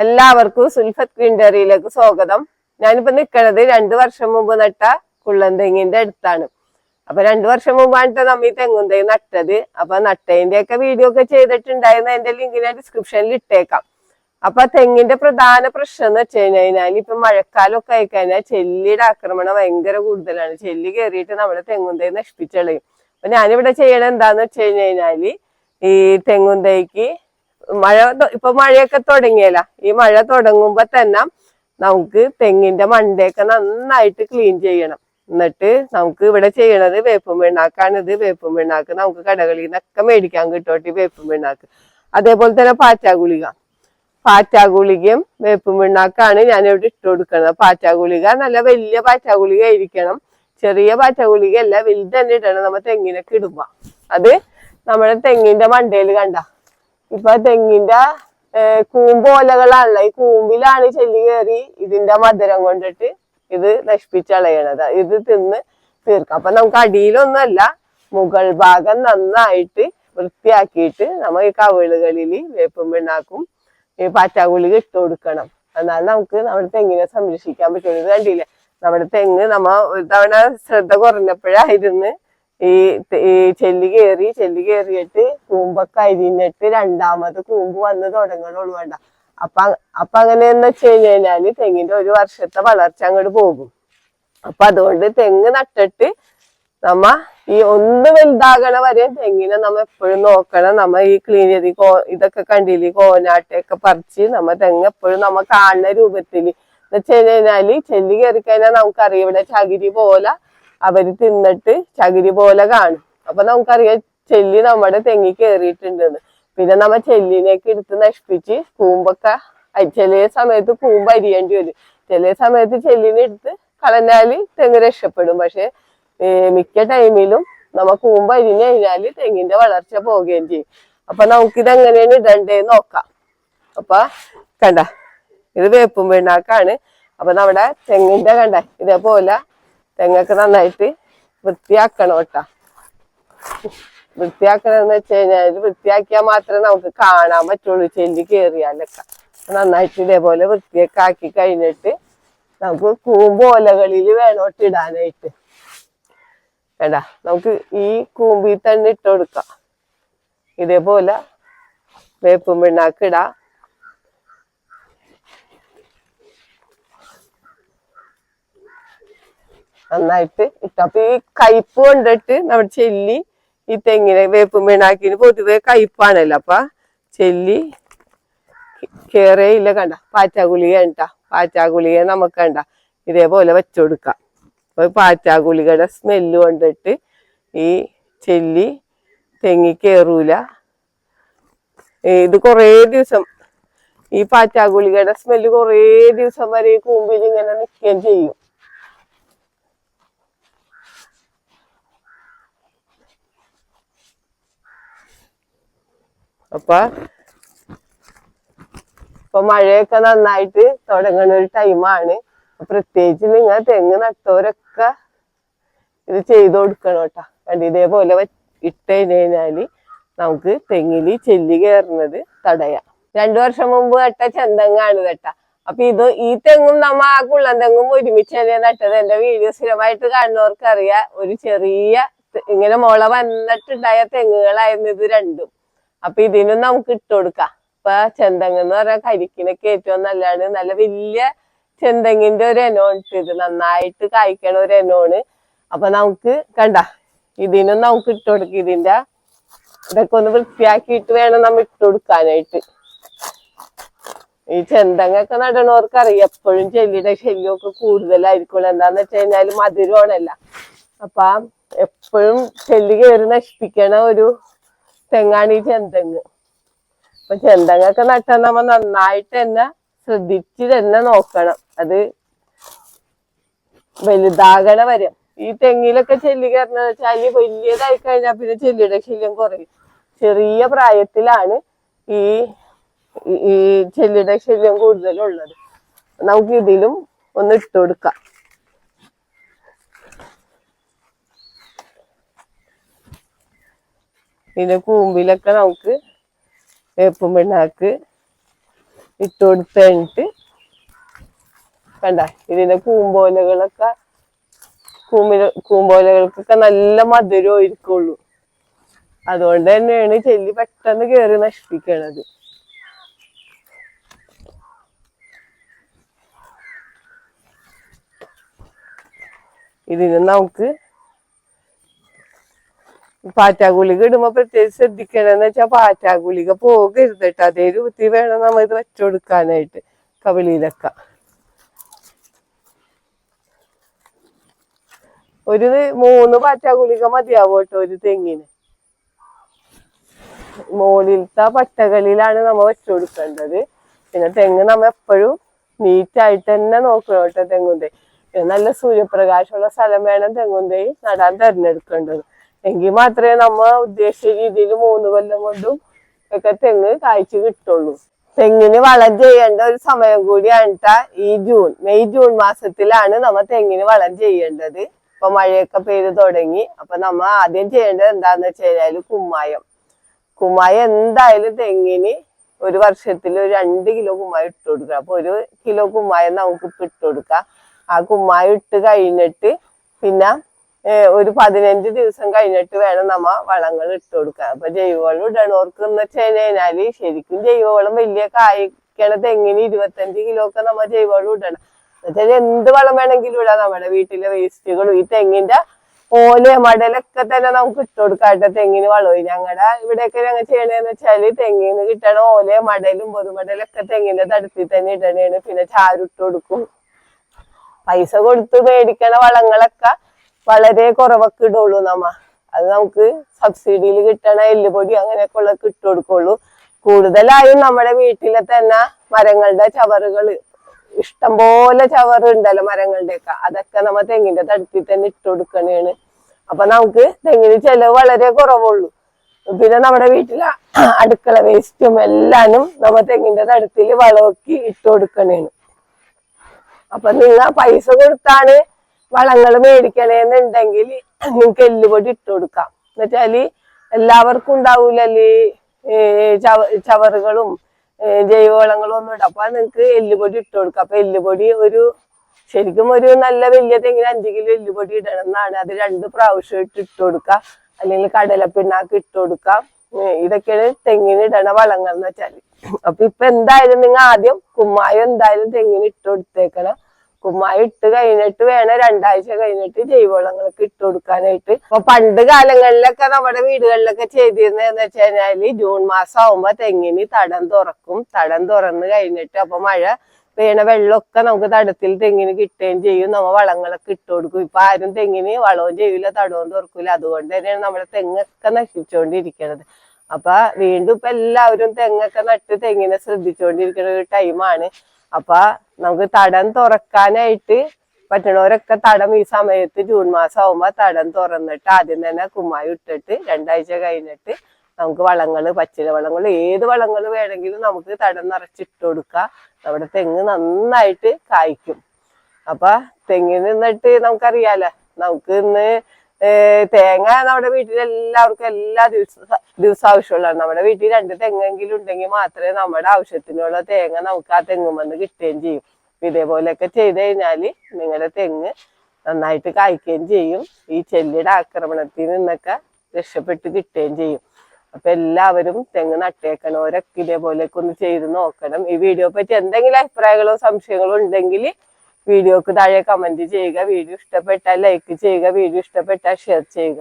എല്ലാവർക്കും സുൽഫത്ത് ഗ്രീൻഡറിയിലേക്ക് സ്വാഗതം. ഞാനിപ്പോ നിൽക്കണത് 2 വർഷം മുമ്പ് നട്ട കുള്ളൻതെങ്ങിന്റെ അടുത്താണ്. അപ്പൊ 2 വർഷം മുമ്പാണ് നമ്മ ഈ തെങ്ങുംതൈ നട്ടത്. അപ്പൊ നട്ടതിന്റെ ഒക്കെ വീഡിയോ ഒക്കെ ചെയ്തിട്ടുണ്ടായിരുന്ന എന്റെ ലിങ്ക് ഞാൻ ഡിസ്ക്രിപ്ഷനിൽ ഇട്ടേക്കാം. അപ്പൊ തെങ്ങിന്റെ പ്രധാന പ്രശ്നം എന്ന് വെച്ച് കഴിഞ്ഞാൽ ഇപ്പൊ മഴക്കാലമൊക്കെ ആയിക്കഴിഞ്ഞാൽ ചെല്ലിയുടെ ആക്രമണം ഭയങ്കര കൂടുതലാണ്. ചെല്ലി കയറിയിട്ട് നമ്മുടെ തെങ്ങുംതൈ നശിപ്പിച്ചളയും. അപ്പൊ ഞാനിവിടെ ചെയ്യണത് എന്താന്ന് വെച്ച് കഴിഞ്ഞാല് ഈ തെങ്ങുംതൈക്ക് ഇപ്പൊ മഴയൊക്കെ തുടങ്ങിയല്ല, ഈ മഴ തുടങ്ങുമ്പോ തന്നെ നമുക്ക് തെങ്ങിന്റെ മണ്ടയൊക്കെ നന്നായിട്ട് ക്ലീൻ ചെയ്യണം. എന്നിട്ട് നമുക്ക് ഇവിടെ ചെയ്യണത് വേപ്പും പിണ്ണാക്കാണ്. ഇത് വേപ്പും പിണ്ണാക്ക് നമുക്ക് കടകളിൽ നിന്നൊക്കെ മേടിക്കാൻ കിട്ടോട്ടി വേപ്പും പിണ്ണാക്ക്. അതേപോലെ തന്നെ പാറ്റാഗുളികയും വേപ്പും പിണ്ണാക്കാണ് ഞാൻ ഇവിടെ ഇട്ട് കൊടുക്കുന്നത്. പാറ്റാഗുളിക നല്ല വലിയ പാറ്റാഗുളിക ആയിരിക്കണം, ചെറിയ പാറ്റാഗുളിക അല്ല, വലുത് തന്നെ ഇടണം നമ്മ തെങ്ങിനൊക്കെ ഇടുമ്പോ. അത് നമ്മുടെ തെങ്ങിന്റെ മണ്ടയിൽ കണ്ട ഇപ്പൊ തെങ്ങിന്റെ കൂമ്പോലകളാണല്ലോ, ഈ കൂമ്പിലാണ് ചെല്ലി കയറി ഇതിന്റെ മധുരം കൊണ്ടിട്ട് ഇത് നശിപ്പിച്ചളയണത്. ഇത് തിന്ന് തീർക്കാം. അപ്പൊ നമുക്ക് അടിയിലൊന്നുമല്ല, മുകൾ ഭാഗം നന്നായിട്ട് വൃത്തിയാക്കിയിട്ട് നമ്മൾ ഈ കവിളുകളിൽ വേപ്പും പിണ്ണാക്കും ഈ പാറ്റാഗുളിക ഇട്ട് കൊടുക്കണം. എന്നാൽ നമുക്ക് നമ്മുടെ തെങ്ങിനെ സംരക്ഷിക്കാൻ പറ്റുള്ളൂ. ഇത് കണ്ടില്ലേ, നമ്മുടെ തെങ്ങ് ഒരു തവണ ശ്രദ്ധ കുറഞ്ഞപ്പോഴായിരുന്നു ഈ ചെല്ലി കയറിയിട്ട് കൂമ്പൊക്കെ അരിഞ്ഞിട്ട് രണ്ടാമത് കൂമ്പ് വന്ന് തുടങ്ങണുള്ളൂ. വേണ്ട അപ്പൊ അങ്ങനെയെന്ന് വെച്ച് കഴിഞ്ഞാല് തെങ്ങിന്റെ 1 വർഷത്തെ വളർച്ച അങ്ങോട്ട് പോകും. അപ്പൊ അതുകൊണ്ട് തെങ്ങ് നട്ടിട്ട് നമ്മ ഈ ഒന്ന് വലുതാകണ വരെ തെങ്ങിനെ നമ്മ എപ്പോഴും നോക്കണം. നമ്മ ഈ ക്ലീൻ ചെയ്ത് ഇതൊക്കെ കണ്ടില്ലേ, കോനാട്ടയൊക്കെ പറിച്ച് നമ്മ തെങ്ങ് എപ്പോഴും നമ്മ കാണുന്ന രൂപത്തില് എന്ന് വെച്ച് കഴിഞ്ഞാല് ചെല്ലി കയറി കഴിഞ്ഞാൽ നമുക്കറിയാം ഇവിടെ ചകിരി പോലെ അവര് തിന്നിട്ട് ചകിരി പോലെ കാണും. അപ്പൊ നമുക്കറിയാം ചെല്ലി നമ്മുടെ തെങ്ങി കയറിയിട്ടുണ്ടെന്ന്. പിന്നെ നമ്മ ചെല്ലിനേക്ക് എടുത്ത് നശിപ്പിച്ച് കൂമ്പൊക്കെ ചില സമയത്ത് കൂമ്പ് അരിയേണ്ടി വരും, ചില സമയത്ത് ചെല്ലിനെ എടുത്ത് കളഞ്ഞാല് തെങ്ങ് രക്ഷപ്പെടും. പക്ഷെ മിക്ക ടൈമിലും നമ്മ കൂമ്പ് അരിഞ്ഞു കഴിഞ്ഞാല് തെങ്ങിന്റെ വളർച്ച പോവുകയും ചെയ്യും. അപ്പൊ നമുക്കിത് എങ്ങനെയാണ് ഇടണ്ടേന്ന് നോക്കാം. അപ്പൊ കണ്ട ഇത് വേപ്പും പിണ്ണാക്കാണ്. അപ്പൊ നമ്മുടെ തെങ്ങിന്റെ കണ്ട ഇതേപോലെ തെങ്ങൊക്കെ നന്നായിട്ട് വൃത്തിയാക്കണം കേട്ടാ. വൃത്തിയാക്കണമെന്ന് വെച്ച് കഴിഞ്ഞാൽ വൃത്തിയാക്കിയാൽ മാത്രമേ നമുക്ക് കാണാൻ പറ്റുള്ളൂ ചെല്ലി കയറിയാലൊക്കെ. നന്നായിട്ട് ഇതേപോലെ വൃത്തിയൊക്കെ ആക്കി കഴിഞ്ഞിട്ട് നമുക്ക് കൂമ്പോലകളിൽ വേണോട്ട് ഇടാനായിട്ട്. വേണ്ട നമുക്ക് ഈ കൂമ്പിൽ തന്നെ ഇട്ട് കൊടുക്കാം. ഇതേപോലെ വേപ്പും പിണ്ണാക്ക് ഇടാം. നന്നായിട്ട് ഇട്ടു. അപ്പൊ ഈ കയ്പ് കൊണ്ടിട്ട് നമ്മുടെ ചെല്ലി ഈ തെങ്ങിനെ വേപ്പും പിണ്ണാക്കിന് പൊതുവെ കയ്പാണല്ലോ, അപ്പൊ ചെല്ലി കേറേയില്ല. കണ്ട പാറ്റാഗുളിക കണ്ട, പാറ്റാഗുളിക നമുക്ക് കണ്ട ഇതേപോലെ വെച്ചുകൊടുക്കാം. അപ്പൊ പാറ്റാഗുളികയുടെ സ്മെല്ല് കൊണ്ടിട്ട് ഈ ചെല്ലി തെങ്ങി കേറൂല. ഇത് കുറേ ദിവസം ഈ പാറ്റാഗുളികയുടെ സ്മെല്ല് കുറേ ദിവസം വരെ ഈ കൂമ്പിൽ ഇങ്ങനെ നിൽക്കുകയും ചെയ്യും. ഇപ്പൊ മഴയൊക്കെ നന്നായിട്ട് തുടങ്ങുന്ന ഒരു ടൈമാണ്. പ്രത്യേകിച്ച് നിങ്ങൾ തെങ്ങ് നട്ടവരൊക്കെ ഇത് ചെയ്ത് കൊടുക്കണം കേട്ടാ. കണ്ടി ഇതേപോലെ ഇട്ട് കഴിഞ്ഞാല് നമുക്ക് തെങ്ങില് ചെല്ലി കയറുന്നത് തടയാം. 2 വർഷം മുമ്പ് നട്ട ചെന്തെങ്ങാണ് കേട്ടാ. അപ്പൊ ഈ തെങ്ങും നമ്മ ആ കുള്ളൻ തെങ്ങും ഒരുമിച്ചല്ലേ നട്ടത്. എന്റെ വീഡിയോ സ്ഥിരമായിട്ട് കാണുന്നവർക്ക് അറിയാം, ഒരു ചെറിയ ഇങ്ങനെ മുള വന്നിട്ടുണ്ടായ തെങ്ങുകളായിരുന്നു ഇത് രണ്ടും. അപ്പൊ ഇതിനും നമുക്ക് ഇട്ട് കൊടുക്കാം. ഇപ്പൊ ചെന്തെങ്ങ് എന്ന് പറഞ്ഞാൽ കരിക്കിനൊക്കെ ഏറ്റവും നല്ലതാണ്. നല്ല വലിയ ചെന്തെങ്ങിന്റെ ഒരു ഇനമാണ് ഇത്, നന്നായിട്ട് കായ്ക്കണ ഒരു ഇനമാണ്. അപ്പൊ നമുക്ക് കണ്ട ഇതിനും നമുക്ക് ഇട്ട് കൊടുക്കാം. ഇതൊക്കെ ഒന്ന് വൃത്തിയാക്കിയിട്ട് വേണം നമ്മ ഇട്ട് കൊടുക്കാനായിട്ട്. ഈ ചെന്തെങ്ങൊക്കെ നടണവർക്ക് അറിയാം എപ്പോഴും ചെല്ലിയുടെ ശല്യമൊക്കെ കൂടുതലായിരിക്കുള്ളൂ. എന്താന്ന് വെച്ച് കഴിഞ്ഞാല് മധുരമാണല്ല, അപ്പൊ എപ്പോഴും ചെല്ലി കയറി നശിപ്പിക്കണ ഒരു തെങ്ങാണ് ഈ ചെന്തെങ്ങ്. അപ്പൊ ചെന്തെങ്ങൊക്കെ നട്ടാൽ നമ്മ നന്നായിട്ട് തന്നെ ശ്രദ്ധിച്ച് തന്നെ നോക്കണം. അത് വലുതാകണ വരെ. ഈ തെങ്ങിലൊക്കെ ചെല്ലി കയറണ വെച്ചാല് വലിയതായി കഴിഞ്ഞാൽ പിന്നെ ചെല്ലിയുടെ ശല്യം കുറയും. ചെറിയ പ്രായത്തിലാണ് ഈ ചെല്ലിയുടെ ശല്യം കൂടുതലുള്ളത്. നമുക്ക് ഇതിലും ഒന്ന് ഇട്ട് കൊടുക്കാം. ഇതിന്റെ കൂമ്പിലൊക്കെ നമുക്ക് വേപ്പും പിണ്ണാക്ക് ഇട്ട് കൊടുത്ത് കഴിഞ്ഞിട്ട് കണ്ട ഇതിന്റെ കൂമ്പോലകൾക്കൊക്കെ നല്ല മധുരം ഇരിക്കുള്ളൂ. അതുകൊണ്ട് തന്നെയാണ് ചെല്ലി പെട്ടെന്ന് കേറി നശിപ്പിക്കണത്. ഇതിന് നമുക്ക് പാറ്റാഗുളിക ഇടുമ്പോ പ്രത്യേകിച്ച് ശ്രദ്ധിക്കണമെന്ന് വെച്ചാൽ പാറ്റാഗുളിക പോകരുതട്ടോ. അതേ രൂപത്തിൽ വേണം നമ്മ ഇത് വെച്ചുകൊടുക്കാനായിട്ട് കവിളിയിലൊക്കെ. ഒരു 3 പാറ്റാഗുളിക മതിയാവും കേട്ടോ ഒരു തെങ്ങിന്. മോളിലത്തെ പട്ടകളിലാണ് നമ്മ വെച്ചുകൊടുക്കേണ്ടത്. പിന്നെ തെങ്ങ് നമ്മ എപ്പോഴും നീറ്റായിട്ട് തന്നെ നോക്കണം കേട്ടോ. തെങ്ങുന്തൈ നല്ല സൂര്യപ്രകാശമുള്ള സ്ഥലം വേണം തെങ്ങുന്തൈ നടാൻ തിരഞ്ഞെടുക്കേണ്ടത്. എങ്കിൽ മാത്രമേ നമ്മ ഉദ്ദേശിച്ച രീതിയിൽ 3 കൊല്ലം കൊണ്ടും ഒക്കെ തെങ്ങ് കായ്ച്ചു കിട്ടുള്ളൂ. തെങ്ങിന് വളം ചെയ്യേണ്ട ഒരു സമയം കൂടിയാണ് ഈ മെയ് ജൂൺ മാസത്തിലാണ് നമ്മ തെങ്ങിന് വളം ചെയ്യേണ്ടത്. ഇപ്പൊ മഴയൊക്കെ പെയ്ത് തുടങ്ങി. അപ്പൊ നമ്മ ആദ്യം ചെയ്യേണ്ടത് എന്താന്ന് വെച്ച് കഴിഞ്ഞാല് കുമ്മായം എന്തായാലും തെങ്ങിന് ഒരു വർഷത്തിൽ ഒരു 2 കിലോ കുമ്മായം ഇട്ട് കൊടുക്കുക. അപ്പൊ 1 കിലോ കുമ്മായം നമുക്ക് ഇപ്പൊ ഇട്ട് കൊടുക്കാം. ആ കുമ്മായം ഇട്ട് കഴിഞ്ഞിട്ട് പിന്നെ ഒരു 15 ദിവസം കഴിഞ്ഞിട്ട് വേണം നമ്മ വളങ്ങൾ ഇട്ട് കൊടുക്കാൻ. അപ്പൊ ജൈവവളം ഇടണോർക്ക് എന്ന് വെച്ച് കഴിഞ്ഞാല് ശരിക്കും ജൈവവളം വലിയ കായ്ക്കണ തെങ്ങിന് 25 കിലോ ഒക്കെ നമ്മ ജൈവവളം ഇടണം. എന്നുവെച്ചാൽ എന്ത് വളം വേണമെങ്കിലും ഇടാം. നമ്മുടെ വീട്ടിലെ വേസ്റ്റുകളും ഈ തെങ്ങിന്റെ ഓല മടലൊക്കെ തന്നെ നമുക്ക് ഇട്ട് കൊടുക്കാട്ടെ തെങ്ങിന് വളവും. ഞങ്ങളുടെ ഇവിടെയൊക്കെ ഞങ്ങൾ ചെയ്യണേന്ന് വെച്ചാല് തെങ്ങിന് കിട്ടണ ഓല മടലും പൊതുമടലൊക്കെ തെങ്ങിന്റെ തടത്തിൽ തന്നെ ഇടണേണ്. പിന്നെ ചാരിട്ട് കൊടുക്കും. പൈസ കൊടുത്ത് മേടിക്കണ വളങ്ങളൊക്കെ വളരെ കുറവൊക്കെ ഇടുള്ളൂ നമ്മ. അത് നമുക്ക് സബ്സിഡിയിൽ കിട്ടണ എല്ലുപൊടി അങ്ങനെയൊക്കെ ഉള്ള ഇട്ട് കൊടുക്കുള്ളൂ. കൂടുതലായും നമ്മുടെ വീട്ടിലെ തന്നെ മരങ്ങളുടെ ചവറുകൾ ഇഷ്ടംപോലെ ചവറ് ഉണ്ടല്ലോ മരങ്ങളുടെയൊക്കെ, അതൊക്കെ നമ്മ തെങ്ങിന്റെ തടത്തിൽ തന്നെ ഇട്ട് കൊടുക്കണേണ്. അപ്പൊ നമുക്ക് തെങ്ങിന് ചെലവ് വളരെ കുറവുള്ളൂ. പിന്നെ നമ്മുടെ വീട്ടിലെ അടുക്കള വേസ്റ്റും എല്ലാനും നമ്മ തെങ്ങിന്റെ തടത്തിൽ വളമൊക്കെ ഇട്ട് കൊടുക്കണേണ്. അപ്പൊ നിങ്ങൾ പൈസ കൊടുത്താണ് വളങ്ങൾ മേടിക്കണേന്നുണ്ടെങ്കിൽ നിങ്ങൾക്ക് എല്ലുപൊടി ഇട്ട് കൊടുക്കാം. എന്നുവെച്ചാല് എല്ലാവർക്കും ഉണ്ടാവൂലല്ലേ ചവറുകളും ജൈവവളങ്ങളും ഒന്നും ഇടാം. അപ്പൊ നിങ്ങൾക്ക് എല്ലുപൊടി ഇട്ട് കൊടുക്കാം. അപ്പൊ എല്ലുപൊടി ശരിക്കും ഒരു നല്ല വലിയ തെങ്ങിന് 5 കിലോ എല്ലുപൊടി ഇടണം എന്നാണ്. അത് 2 പ്രാവശ്യം ഇട്ട് കൊടുക്കാം. അല്ലെങ്കിൽ കടലപ്പിണ്ണാക്ക് ഇട്ട് കൊടുക്കാം. ഇതൊക്കെയാണ് തെങ്ങിന് ഇടണ വളങ്ങൾ എന്ന് വെച്ചാല്. അപ്പൊ ഇപ്പൊ എന്തായാലും നിങ്ങൾ ആദ്യം കുമ്മായം എന്തായാലും തെങ്ങിന് ഇട്ട് കൊടുത്തേക്കണം. കുമ്മായം ഇട്ട് കഴിഞ്ഞിട്ട് വേണം 2 ആഴ്ച കഴിഞ്ഞിട്ട് ജൈവവളങ്ങൾക്ക് ഇട്ട് കൊടുക്കാനായിട്ട്. അപ്പൊ പണ്ട് കാലങ്ങളിലൊക്കെ നമ്മുടെ വീടുകളിലൊക്കെ ചെയ്തിരുന്നതെന്ന് വെച്ച് കഴിഞ്ഞാല് ജൂൺ മാസം ആവുമ്പോ തെങ്ങിന് തടം തുറക്കും. തടം തുറന്ന് കഴിഞ്ഞിട്ട് അപ്പൊ മഴ വീണ വെള്ളമൊക്കെ നമുക്ക് തടത്തിൽ തെങ്ങിന് കിട്ടുകയും ചെയ്യും. നമ്മ വളങ്ങളൊക്കെ ഇട്ട് കൊടുക്കും. ഇപ്പൊ ആരും തെങ്ങിന് വളവും ചെയ്യൂല തടവും തുറക്കൂല. അതുകൊണ്ട് തന്നെയാണ് നമ്മുടെ തെങ്ങൊക്കെ നശിച്ചുകൊണ്ടിരിക്കണത്. അപ്പൊ വീണ്ടും ഇപ്പൊ എല്ലാവരും തെങ്ങൊക്കെ നട്ട് തെങ്ങിനെ ശ്രദ്ധിച്ചുകൊണ്ടിരിക്കുന്ന ഒരു ടൈമാണ്. അപ്പൊ നമുക്ക് തടം തുറക്കാനായിട്ട് പറ്റണവരൊക്കെ തടം ഈ സമയത്ത് ജൂൺ മാസം ആവുമ്പോ തടം തുറന്നിട്ട് ആദ്യം തന്നെ കുമ്മായം ഇട്ടിട്ട് 2 ആഴ്ച കഴിഞ്ഞിട്ട് നമുക്ക് വളങ്ങള് പച്ചില വളങ്ങൾ ഏത് വളങ്ങൾ വേണമെങ്കിലും നമുക്ക് തടം നിറച്ചിട്ട് കൊടുക്കാം. നമ്മുടെ തെങ്ങ് നന്നായിട്ട് കായ്ക്കും. അപ്പൊ തെങ്ങിന് നിന്നിട്ട് നമുക്കറിയാലോ, നമുക്ക് ഇന്ന് തേങ്ങ നമ്മുടെ വീട്ടിൽ എല്ലാവർക്കും എല്ലാ ദിവസം ആവശ്യമുള്ളതാണ്. നമ്മുടെ വീട്ടിൽ 2 തെങ്ങെങ്കിലും ഉണ്ടെങ്കിൽ മാത്രമേ നമ്മുടെ ആവശ്യത്തിനുള്ള തേങ്ങ നമുക്ക് ആ തെങ്ങുമെന്ന് കിട്ടുകയും ചെയ്യും. ഇതേപോലെയൊക്കെ ചെയ്ത് കഴിഞ്ഞാല് നിങ്ങളുടെ തെങ്ങ് നന്നായിട്ട് കായ്ക്കുകയും ചെയ്യും. ഈ ചെല്ലിയുടെ ആക്രമണത്തിൽ നിന്നൊക്കെ രക്ഷപ്പെട്ട് കിട്ടുകയും ചെയ്യും. അപ്പൊ എല്ലാവരും തെങ്ങ് നട്ടേക്കണവരൊക്കെ ഇതേപോലെയൊക്കെ ഒന്ന് ചെയ്ത് നോക്കണം. ഈ വീഡിയോ പറ്റി എന്തെങ്കിലും അഭിപ്രായങ്ങളോ സംശയങ്ങളോ ഉണ്ടെങ്കിൽ വീഡിയോക്ക് താഴെ കമന്റ് ചെയ്യുക. വീഡിയോ ഇഷ്ടപ്പെട്ടാൽ ലൈക്ക് ചെയ്യുക. വീഡിയോ ഇഷ്ടപ്പെട്ടാൽ ഷെയർ ചെയ്യുക.